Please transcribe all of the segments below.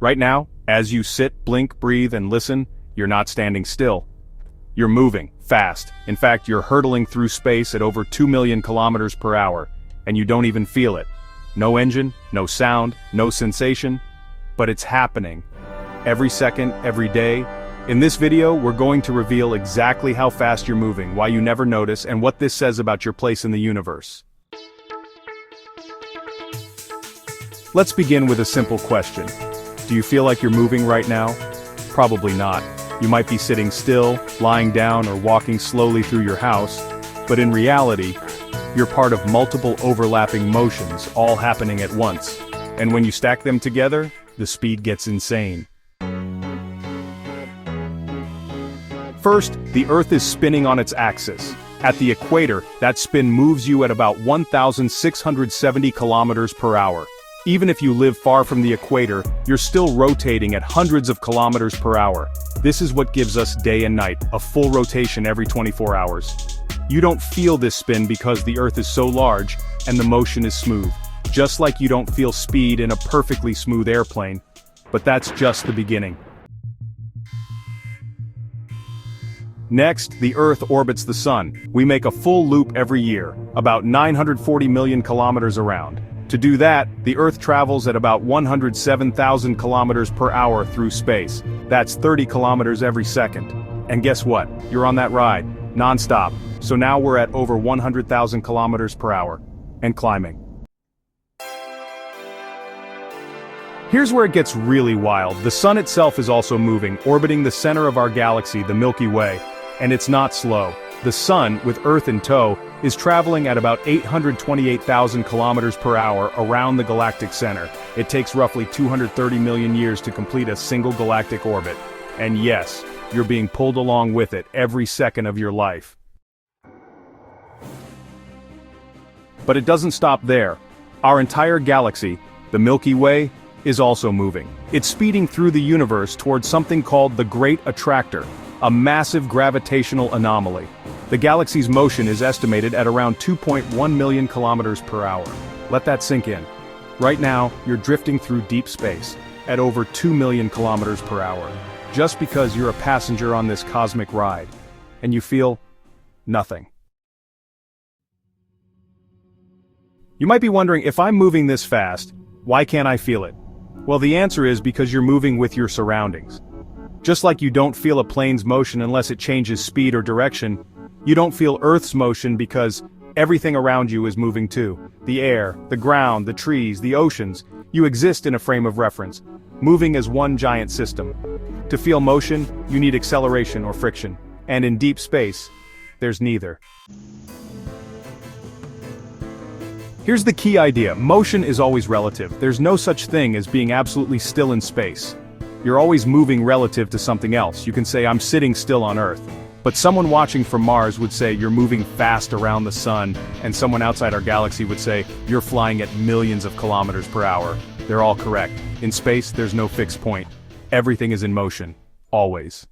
Right now, as you sit, blink, breathe, and listen, you're not standing still. You're moving, fast. In fact, you're hurtling through space at over 2 million kilometers per hour, and you don't even feel it. No engine, no sound, no sensation, but it's happening. Every second, every day. In this video, we're going to reveal exactly how fast you're moving, why you never notice, and what this says about your place in the universe. Let's begin with a simple question. Do you feel like you're moving right now? Probably not. You might be sitting still, lying down, or walking slowly through your house, but in reality, you're part of multiple overlapping motions, all happening at once. And when you stack them together, the speed gets insane. First, the Earth is spinning on its axis. At the equator, that spin moves you at about 1,670 kilometers per hour. Even if you live far from the equator, you're still rotating at hundreds of kilometers per hour. This is what gives us day and night, a full rotation every 24 hours. You don't feel this spin because the Earth is so large, and the motion is smooth. Just like you don't feel speed in a perfectly smooth airplane. But that's just the beginning. Next, the Earth orbits the Sun. We make a full loop every year, about 940 million kilometers around. To do that, the Earth travels at about 107,000 kilometers per hour through space. That's 30 kilometers every second. And guess what? You're on that ride, non-stop. So now we're at over 100,000 kilometers per hour. And climbing. Here's where it gets really wild. The Sun itself is also moving, orbiting the center of our galaxy, the Milky Way. And it's not slow. The Sun, with Earth in tow, is traveling at about 828,000 kilometers per hour around the galactic center. It takes roughly 230 million years to complete a single galactic orbit. And yes, you're being pulled along with it every second of your life. But it doesn't stop there. Our entire galaxy, the Milky Way, is also moving. It's speeding through the universe towards something called the Great Attractor, a massive gravitational anomaly. The galaxy's motion is estimated at around 2.1 million kilometers per hour. Let that sink in. Right now, you're drifting through deep space at over 2 million kilometers per hour, just because you're a passenger on this cosmic ride, and you feel nothing. You might be wondering, if I'm moving this fast, why can't I feel it? Well, the answer is because you're moving with your surroundings. Just like you don't feel a plane's motion unless it changes speed or direction, you don't feel Earth's motion because everything around you is moving too. The air, the ground, the trees, the oceans. You exist in a frame of reference, moving as one giant system. To feel motion, you need acceleration or friction. And in deep space, there's neither. Here's the key idea. Motion is always relative. There's no such thing as being absolutely still in space. You're always moving relative to something else. You can say, I'm sitting still on Earth. But someone watching from Mars would say you're moving fast around the Sun, and someone outside our galaxy would say you're flying at millions of kilometers per hour. They're all correct. In space, there's no fixed point. Everything is in motion. Always.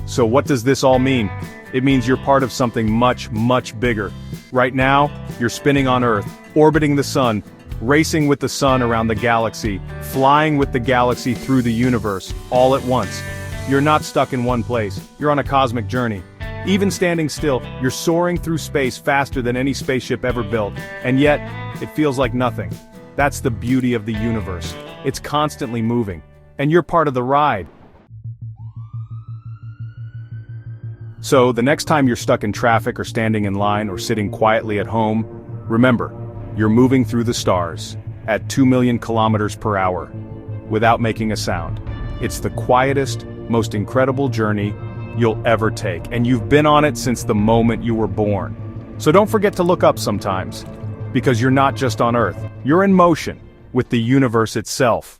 So what does this all mean? It means you're part of something much, much bigger. Right now, you're spinning on Earth, orbiting the Sun, racing with the Sun around the galaxy, flying with the galaxy through the universe, all at once. You're not stuck in one place. You're on a cosmic journey. Even standing still, you're soaring through space faster than any spaceship ever built, and yet, it feels like nothing. That's the beauty of the universe. It's constantly moving, and you're part of the ride. So, the next time you're stuck in traffic or standing in line or sitting quietly at home, remember, you're moving through the stars at 2 million kilometers per hour without making a sound. It's the quietest, most incredible journey you'll ever take, and you've been on it since the moment you were born. So don't forget to look up sometimes, because you're not just on Earth, you're in motion with the universe itself.